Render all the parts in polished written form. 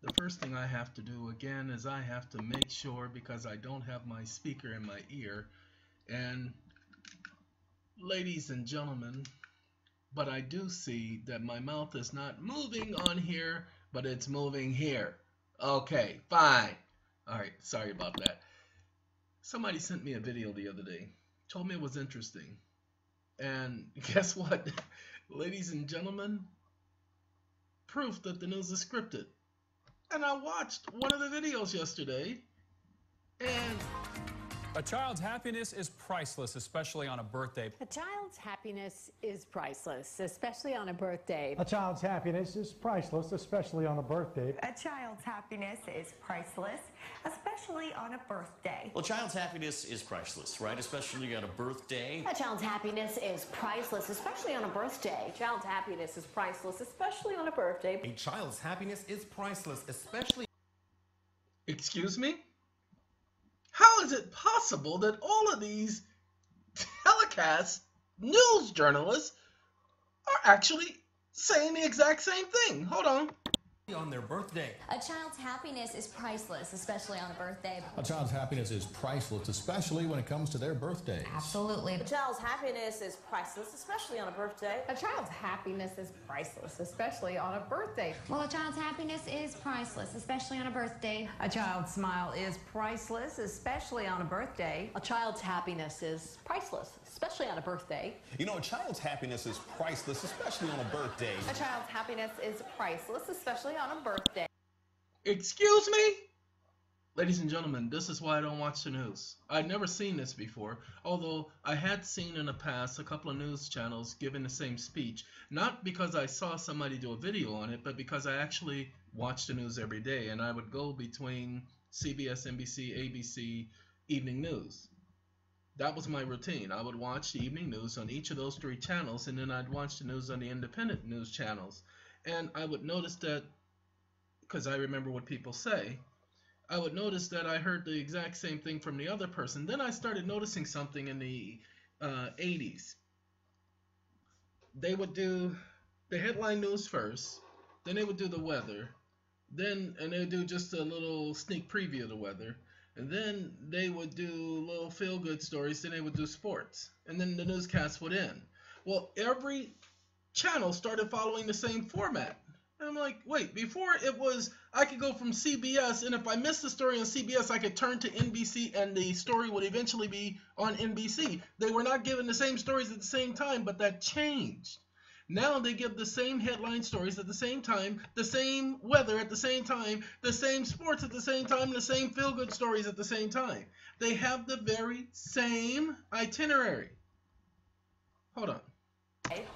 the first thing I have to do again is I have to make sure, because I don't have my speaker in my ear, and ladies and gentlemen, but I do see that my mouth is not moving on here, but it's moving here. Okay, fine. All right, sorry about that. Somebody sent me a video the other day, told me it was interesting, and guess what? Ladies and gentlemen, proof that the news is scripted. And I watched one of the videos yesterday, and a child's happiness is priceless, especially on a birthday. A child's happiness is priceless, especially on a birthday. A child's happiness is priceless, especially on a birthday. A child's happiness is priceless, especially on a birthday. Well, a child's happiness is priceless, right? Especially on a birthday. A child's happiness is priceless, especially on a birthday. A child's happiness is priceless, especially on a birthday. A child's happiness is priceless, especially... Excuse me? How is it possible that all of these telecast news journalists are actually saying the exact same thing? Hold on. On their birthday. A child's happiness is priceless, especially on a birthday. A child's happiness is priceless, especially when it comes to their birthday. Absolutely. A child's happiness is priceless, especially on a birthday. A child's happiness is priceless, especially on a birthday. Well, a child's happiness is priceless, especially on a birthday. A child's smile is priceless, especially on a birthday. A child's happiness is priceless, especially on a birthday. You know, a child's happiness is priceless, especially on a birthday. A child's happiness is priceless, especially on a birthday. Excuse me? Ladies and gentlemen, this is why I don't watch the news. I'd never seen this before, although I had seen in the past a couple of news channels giving the same speech, not because I saw somebody do a video on it, but because I actually watch the news every day, and I would go between CBS, NBC, ABC, evening news. That was my routine. I would watch the evening news on each of those three channels, and then I'd watch the news on the independent news channels. And I would notice that, because I remember what people say, I would notice that I heard the exact same thing from the other person. Then I started noticing something in the 80s. They would do the headline news first, then they would do the weather, and they would do just a little sneak preview of the weather, and then they would do little feel-good stories, then they would do sports, and then the newscast would end. Well, every channel started following the same format. And I'm like, wait, before it was, I could go from CBS, and if I missed the story on CBS, I could turn to NBC, and the story would eventually be on NBC. They were not giving the same stories at the same time, but that changed. Now they give the same headline stories at the same time, the same weather at the same time, the same sports at the same time, and the same feel-good stories at the same time. They have the very same itinerary. Hold on.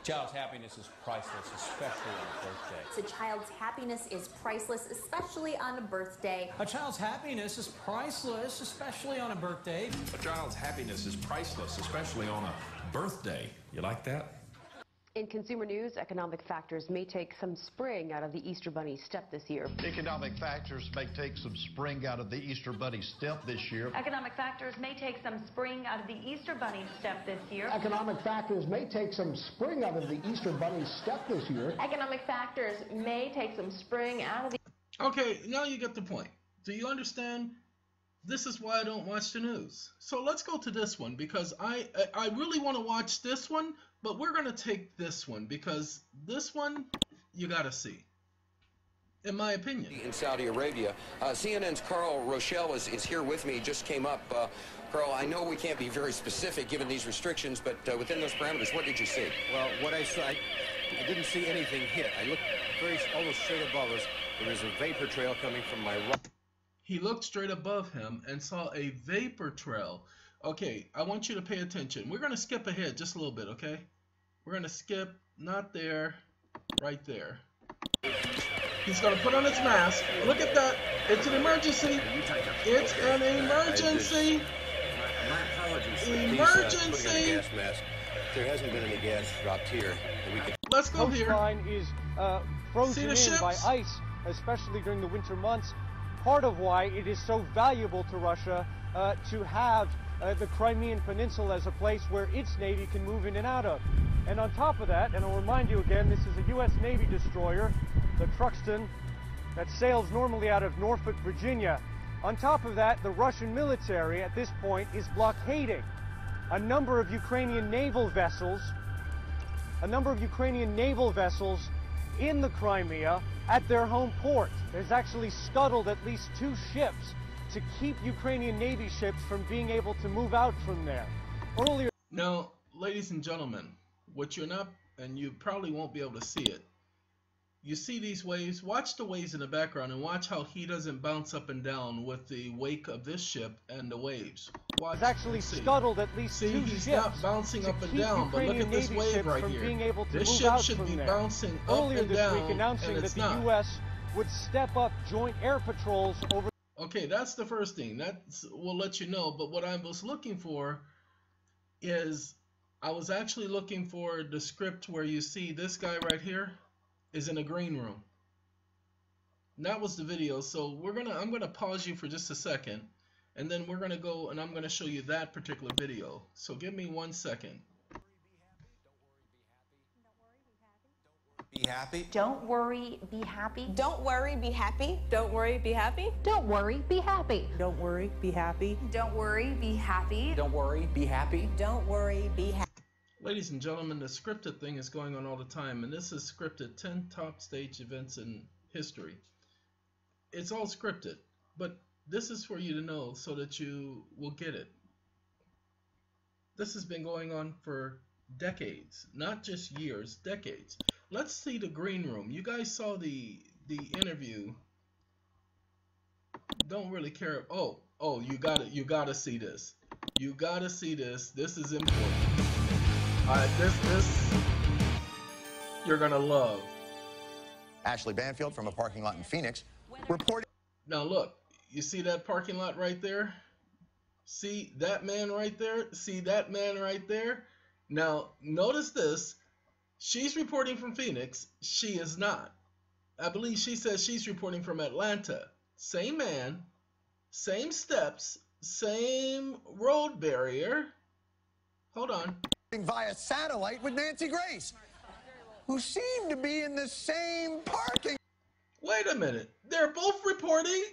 Child's happiness is priceless, especially on a birthday. A child's happiness is priceless, especially on a birthday. A child's happiness is priceless, especially on a birthday. A child's happiness is priceless, especially on a birthday. You like that? In consumer news, economic factors may take some spring out of the Easter Bunny's step this year. Economic factors may take some spring out of the Easter Bunny's step this year. Economic factors may take some spring out of the Easter Bunny's step this year. Economic factors may take some spring out of the Easter Bunny's step this year. Economic factors may take some spring out of the... Okay, now you get the point. Do you understand? This is why I don't watch the news. So let's go to this one, because I really want to watch this one, but we're going to take this one, because this one you got to see, in my opinion. In Saudi Arabia. CNN's Carl Rochelle is here with me. He just came up. Carl, I know we can't be very specific given these restrictions, but within those parameters, what did you see? Well, what I saw, I didn't see anything hit. I looked almost straight above us. There was a vapor trail coming from my right. He looked straight above him and saw a vapor trail. Okay, I want you to pay attention. We're going to skip ahead just a little bit, okay? We're going to skip, not there, right there. He's going to put on his mask. Look at that. It's an emergency. It's an emergency. My apologies. Emergency. Gas mask. There hasn't been any gas dropped here. Let's go here. Coastline is frozen in by ice, especially during the winter months. Part of why it is so valuable to Russia to have the Crimean Peninsula as a place where its Navy can move in and out of. And on top of that, and I'll remind you again, this is a U.S. Navy destroyer, the Truxton. that sails normally out of Norfolk, Virginia. On top of that, the Russian military at this point is blockading a number of Ukrainian naval vessels in the Crimea at their home port. There's actually scuttled at least 2 ships to keep Ukrainian Navy ships from being able to move out from there. Earlier. Now, ladies and gentlemen, what you're not, and you probably won't be able to see it, you see these waves, watch the waves in the background and watch how he doesn't bounce up and down with the wake of this ship and the waves. Watch. It's actually scuttled at least 2 ships. He's not bouncing up and down, but look at this wave right here. This ship should be bouncing up and down, and it's not. The U.S. would step up joint air patrols over. Okay, that's the first thing. That will let you know, but what I was looking for is, I was actually looking for the script where you see this guy right here is in a green room. And that was the video. So I'm gonna pause you for just a second, and then we're gonna go and I'm gonna show you that particular video. So give me 1 second. Be happy. Don't worry, be happy. Don't worry, be happy. Don't worry, be happy. Don't worry, be happy. Don't worry, be happy. Don't worry, be happy. Don't worry, be happy. Don't worry, be happy. Ladies and gentlemen, the scripted thing is going on all the time, and this is scripted 10 top stage events in history. It's all scripted, but this is for you to know so that you will get it. This has been going on for decades, not just years, decades. Let's see the green room. You guys saw the interview. Don't really care. Oh, you gotta see this. You gotta see this. This is important. This you're gonna love. Ashley Banfield from a parking lot in Phoenix reported. Now look, you see that parking lot right there? See that man right there? See that man right there? Now notice this. She's reporting from Phoenix. She is not. I believe she says she's reporting from Atlanta. Same man, same steps, same road barrier. Hold on. Via satellite with Nancy Grace, who seemed to be in the same parking. Wait a minute. They're both reporting.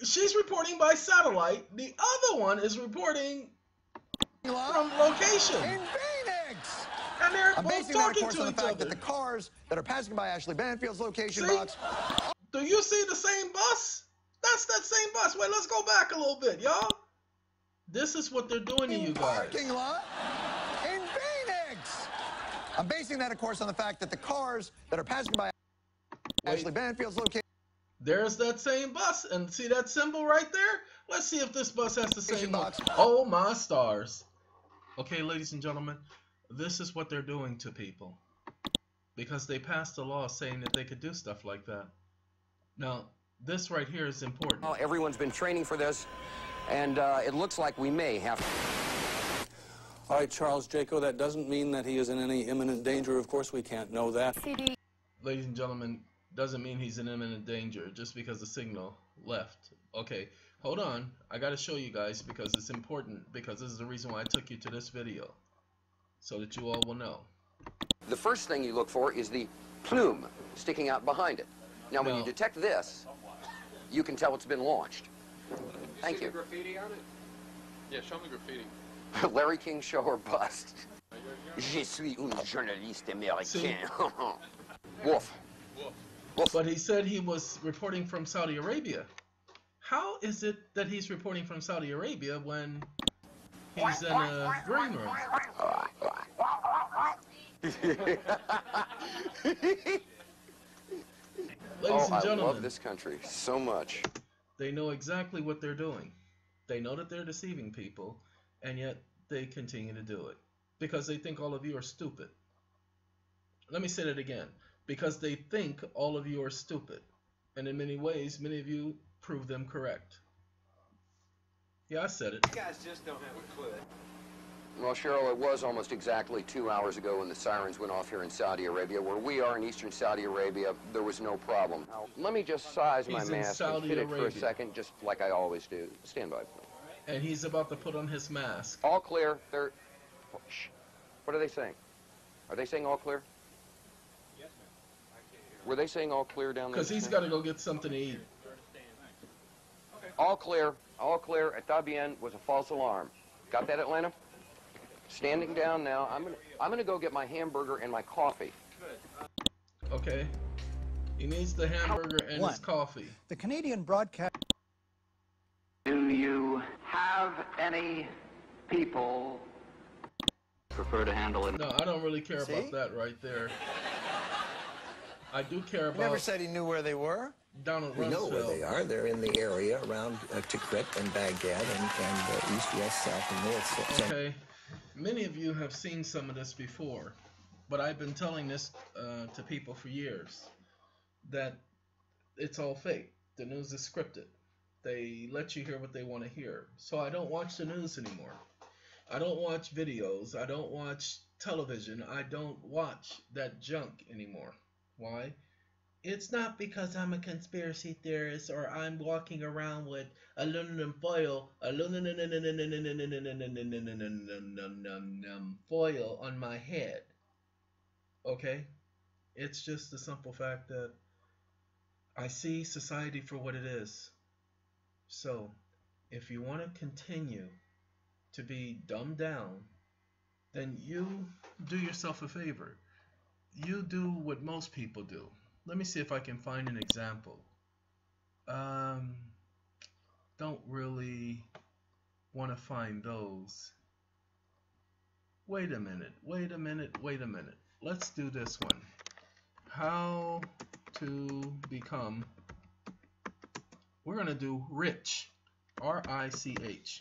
She's reporting by satellite. The other one is reporting from location. In Phoenix. And they're I'm both basing talking that, of course, to on each the fact other. that the cars that are passing by Ashley Banfield's location See? box. Do you see the same bus? That's that same bus. Wait, let's go back a little bit, y'all. This is what they're doing to you guys. Parking lot in Phoenix. I'm basing that, of course, on the fact that the cars that are passing by Ashley Banfield's location. There's that same bus, and see that symbol right there? Let's see if this bus has the same one. Box. Oh my stars. Okay, ladies and gentlemen, this is what they're doing to people. Because they passed a law saying that they could do stuff like that. Now, this right here is important. Well, everyone's been training for this, and it looks like we may have. All right, Charles Jaco, that doesn't mean that he is in any imminent danger. Of course, we can't know that. Ladies and gentlemen, doesn't mean he's in imminent danger just because the signal left. Okay, hold on. I got to show you guys because it's important, because this is the reason why I took you to this video, so that you all will know. The first thing you look for is the plume sticking out behind it. Now, when you detect this, you can tell it's been launched. Thank you. Graffiti on it? Yeah, show me graffiti. Larry King show or bust. Je suis un journaliste américain. Wolf. Wolf. But he said he was reporting from Saudi Arabia. How is it that he's reporting from Saudi Arabia when he's in a green room? Ladies and gentlemen, I love this country so much. They know exactly what they're doing. They know that they're deceiving people, and yet they continue to do it because they think all of you are stupid. Let me say that again. Because they think all of you are stupid. And in many ways, many of you prove them correct. Yeah, I said it. You guys just don't have a clue. Well, Cheryl, it was almost exactly 2 hours ago when the sirens went off here in Saudi Arabia. Where we are in eastern Saudi Arabia, there was no problem. Now, let me just size my mask and fit it for a second, just like I always do. Stand by, please. And he's about to put on his mask. All clear. They're... Shh. What are they saying? Are they saying all clear? Yes, ma'am. I can't Were they saying all clear down there? Because he's got to go get something to eat. All clear at Tabien was a false alarm. Got that, Atlanta? Standing down now. I'm gonna go get my hamburger and my coffee. Okay. He needs the hamburger and his coffee. The Canadian broadcast. Do you have any people prefer to handle it? No, I don't really care about that right there. I do care about. He never said he knew where they were. Donald We Rumsfeld. know where they are. They're in the area around Tikrit and Baghdad and east, west, south, and north. Okay. Many of you have seen some of this before, but I've been telling this to people for years, that it's all fake. The news is scripted. They let you hear what they want to hear. So I don't watch the news anymore. I don't watch videos. I don't watch television. I don't watch that junk anymore. Why? It's not because I'm a conspiracy theorist or I'm walking around with aluminum foil, foil on my head. Okay? It's just the simple fact that I see society for what it is. So, if you want to continue to be dumbed down, then you do yourself a favor. You do what most people do. Let me see if I can find an example. Don't really want to find those. Wait a minute. Let's do this one. How to become, we're going to do rich, R-I-C-H,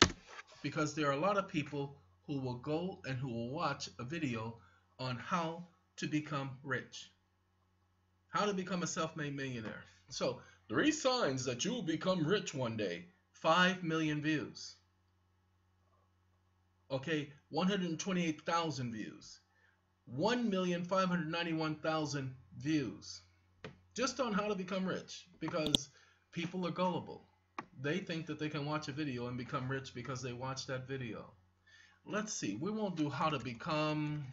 because there are a lot of people who will go and who will watch a video on how to become rich. How to become a self-made millionaire. So, 3 signs that you will become rich one day. 5 million views. Okay, 128,000 views. 1,591,000 views. Just on how to become rich. Because people are gullible. They think that they can watch a video and become rich because they watched that video. Let's see. We won't do how to become...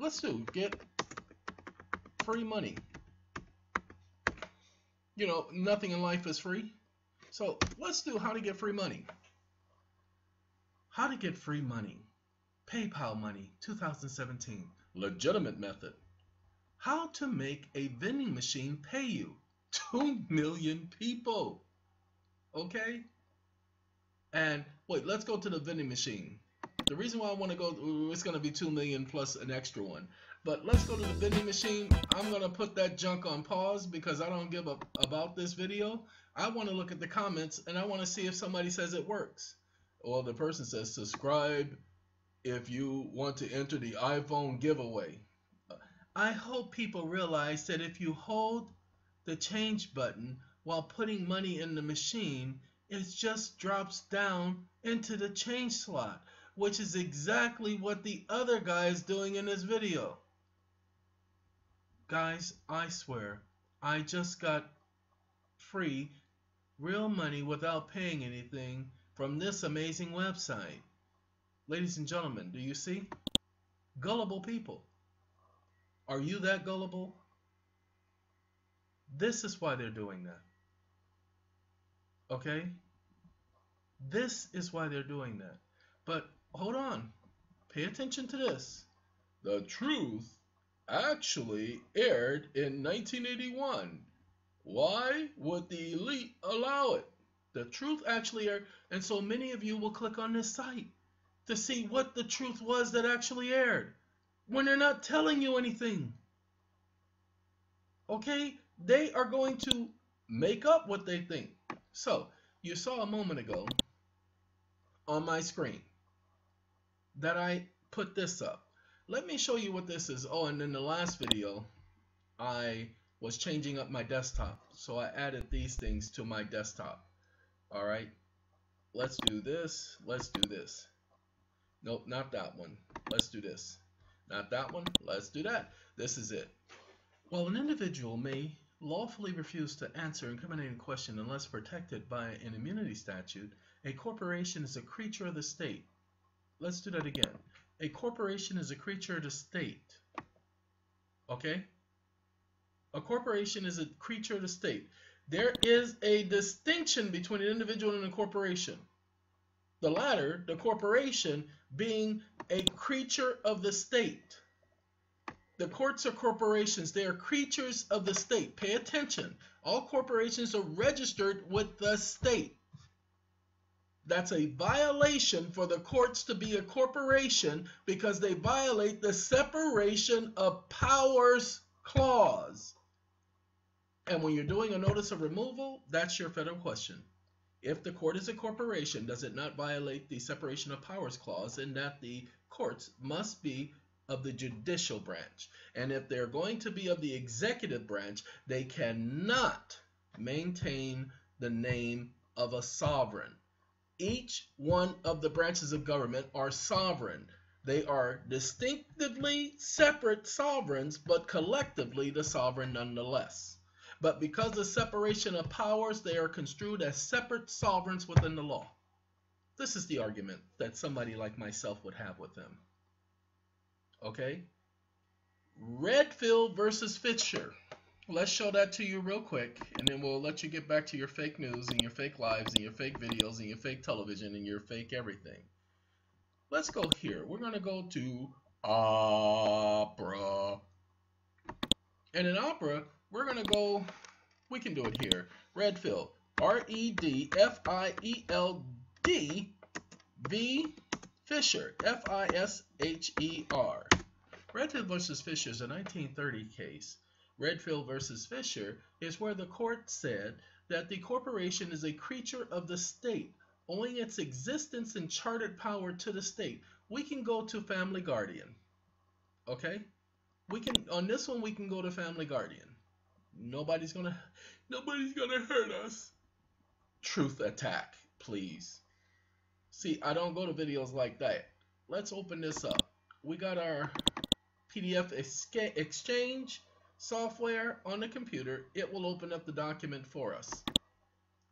Let's do get free money. You know, nothing in life is free. So let's do how to get free money. How to get free money. PayPal money, 2017. Legitimate method. How to make a vending machine pay you. 2 million people. Okay? And wait, let's go to the vending machine. The reason why I want to go, it's going to be 2 million plus an extra one. But let's go to the vending machine. I'm going to put that junk on pause because I don't give a about this video. I want to look at the comments and I want to see if somebody says it works. Or the person says subscribe if you want to enter the iPhone giveaway. I hope people realize that if you hold the change button while putting money in the machine, it just drops down into the change slot, which is exactly what the other guy is doing in this video. Guys, I swear, I just got free, real money without paying anything from this amazing website. Ladies and gentlemen, do you see? Gullible people. Are you that gullible? This is why they're doing that. Okay? This is why they're doing that. But hold on. Pay attention to this. The truth actually aired in 1981. Why would the elite allow it? The truth actually aired, and so many of you will click on this site to see what the truth was that actually aired when they're not telling you anything. Okay? They are going to make up what they think. So, you saw a moment ago on my screen that I put this up. Let me show you what this is. Oh, and in the last video, I was changing up my desktop. So I added these things to my desktop. All right. Let's do this. Let's do this. Nope, not that one. Let's do this. Not that one. Let's do that. This is it. While an individual may lawfully refuse to answer an incriminating question unless protected by an immunity statute, a corporation is a creature of the state. Let's do that again. A corporation is a creature of the state. Okay? A corporation is a creature of the state. There is a distinction between an individual and a corporation. The latter, the corporation, being a creature of the state. The courts are corporations. They are creatures of the state. Pay attention. All corporations are registered with the state. That's a violation for the courts to be a corporation because they violate the separation of powers clause. And when you're doing a notice of removal, that's your federal question. If the court is a corporation, does it not violate the separation of powers clause in that the courts must be of the judicial branch? And if they're going to be of the executive branch, they cannot maintain the name of a sovereign. Each one of the branches of government are sovereign. They are distinctively separate sovereigns, but collectively the sovereign nonetheless. But because of separation of powers, they are construed as separate sovereigns within the law. This is the argument that somebody like myself would have with them. Okay? Redfield versus Fisher. Let's show that to you real quick, and then we'll let you get back to your fake news and your fake lives and your fake videos and your fake television and your fake everything. Let's go here. We're going to go to Opera. And in Opera, we're going to go, we can do it here. Redfield, R-E-D-F-I-E-L-D v. Fisher, F-I-S-H-E-R. Redfield versus Fisher is a 1930 case. Redfield versus Fisher is where the court said that the corporation is a creature of the state, owing its existence and chartered power to the state. We can go to Family Guardian. Okay? We can, on this one we can go to Family Guardian. Nobody's gonna hurt us. Truth attack, please. See, I don't go to videos like that. Let's open this up. We got our PDF exchange software on the computer. It will open up the document for us.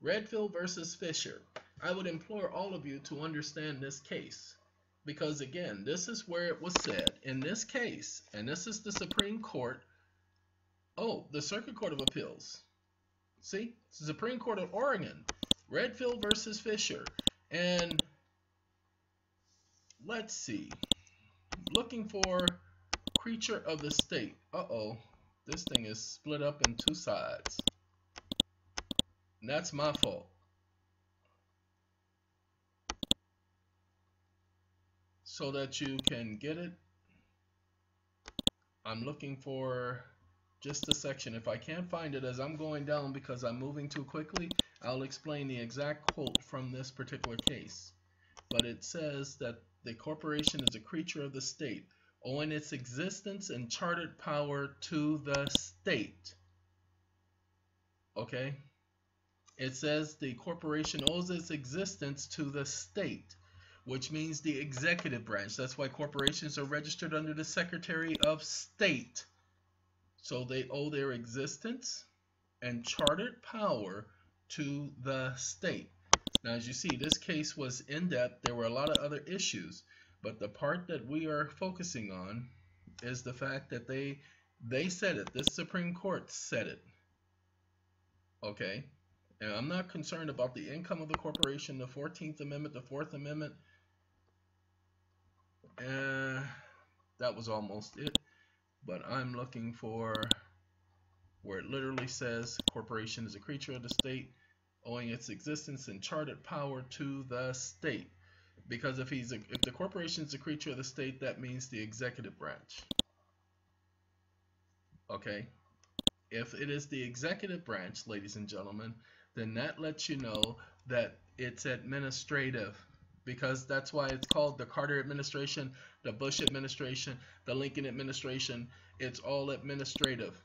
Redfield versus Fisher. I would implore all of you to understand this case, because again, this is where it was said in this case, and this is the Supreme Court. Oh, the Circuit Court of Appeals. See, it's the Supreme Court of Oregon. Redfield versus Fisher. And let's see, looking for creature of the state. Uh-oh. This thing is split up in two sides. And that's my fault. So that you can get it, I'm looking for just a section. If I can't find it as I'm going down because I'm moving too quickly, I'll explain the exact quote from this particular case. But it says that the corporation is a creature of the state, owing its existence and chartered power to the state. Okay? It says the corporation owes its existence to the state, which means the executive branch. That's why corporations are registered under the Secretary of State. So they owe their existence and chartered power to the state. Now, as you see, this case was in-depth. There were a lot of other issues. But the part that we are focusing on is the fact that they said it. This Supreme Court said it. Okay? And I'm not concerned about the income of the corporation, the 14th Amendment, the 4th Amendment. That was almost it. But I'm looking for where it literally says corporation is a creature of the state, owing its existence and chartered power to the state. Because if the corporation is a creature of the state, that means the executive branch. Okay? If it is the executive branch, ladies and gentlemen, then that lets you know that it's administrative. Because that's why it's called the Carter administration, the Bush administration, the Lincoln administration. It's all administrative.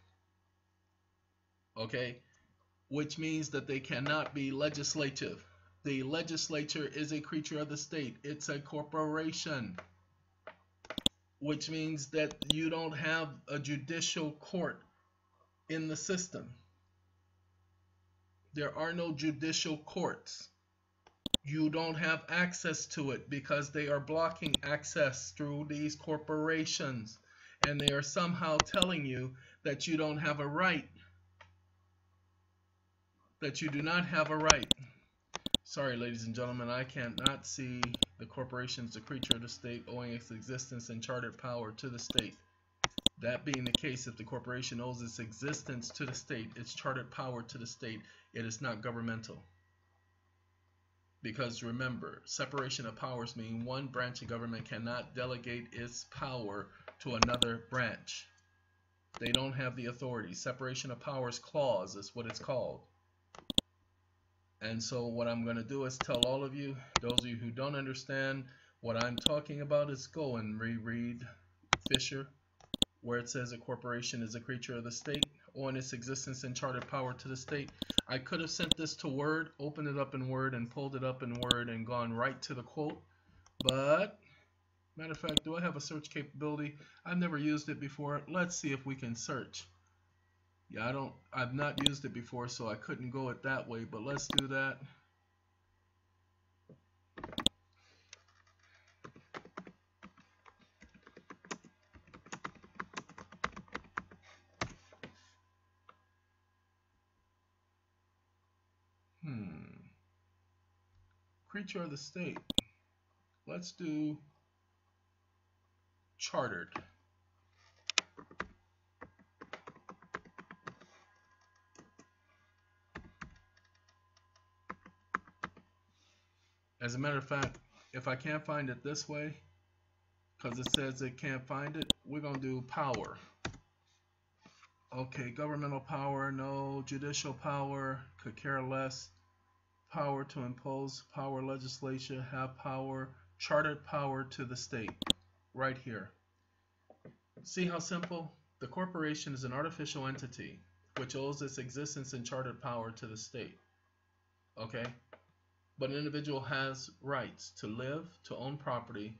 Okay? Which means that they cannot be legislative. The legislature is a creature of the state. It's a corporation. Which means that you don't have a judicial court in the system. There are no judicial courts. You don't have access to it because they are blocking access through these corporations, and they are somehow telling you that you don't have a right, that you do not have a right. Sorry, ladies and gentlemen, I cannot see the corporation as a creature of the state owing its existence and chartered power to the state. That being the case, if the corporation owes its existence to the state, its chartered power to the state, it is not governmental. Because remember, separation of powers mean one branch of government cannot delegate its power to another branch. They don't have the authority. Separation of powers clause is what it's called. And so what I'm going to do is tell all of you, those of you who don't understand what I'm talking about, is go and reread Fisher, where it says a corporation is a creature of the state, owing its existence and chartered power to the state. I could have sent this to Word, opened it up in Word, and pulled it up in Word and gone right to the quote. But, matter of fact, do I have a search capability? I've never used it before. Let's see if we can search. Yeah, I've not used it before, so I couldn't go it that way, but let's do that. Creature of the state. Let's do chartered. As a matter of fact, if I can't find it this way, because it says it can't find it, we're going to do power. Okay, governmental power, no. Judicial power, could care less. Power to impose, power legislature, have power, chartered power to the state. Right here. See how simple? The corporation is an artificial entity which owes its existence and chartered power to the state. Okay? But an individual has rights to live, to own property.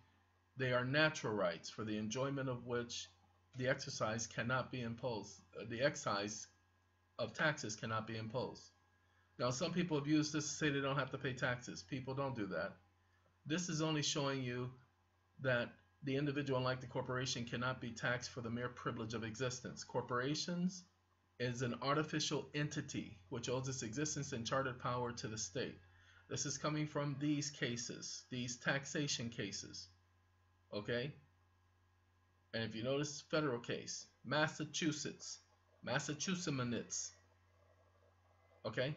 They are natural rights for the enjoyment of which the exercise cannot be imposed. The excise of taxes cannot be imposed. Now, some people have used this to say they don't have to pay taxes. People don't do that. This is only showing you that the individual, unlike the corporation, cannot be taxed for the mere privilege of existence. Corporations is an artificial entity which owes its existence and chartered power to the state. This is coming from these cases, these taxation cases. Okay? And if you notice, federal case, Massachusetts. Okay?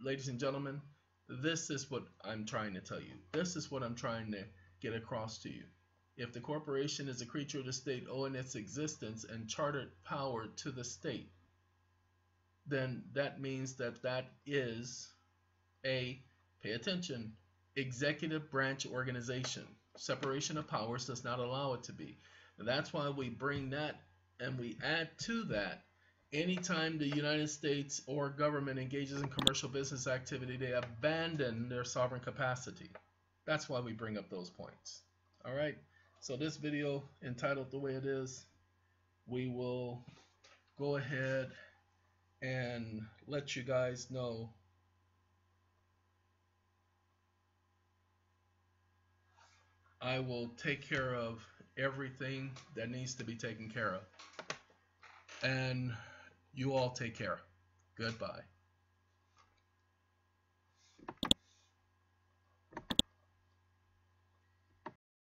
Ladies and gentlemen, this is what I'm trying to tell you. This is what I'm trying to get across to you. If the corporation is a creature of the state owing its existence and chartered power to the state, then that means that that is a, pay attention, executive branch organization. Separation of powers does not allow it to be. And that's why we bring that and we add to that. Anytime the United States or government engages in commercial business activity, they abandon their sovereign capacity. That's why we bring up those points. All right. So this video, entitled the way it is, we will go ahead and let you guys know I will take care of everything that needs to be taken care of. And you all take care. Goodbye.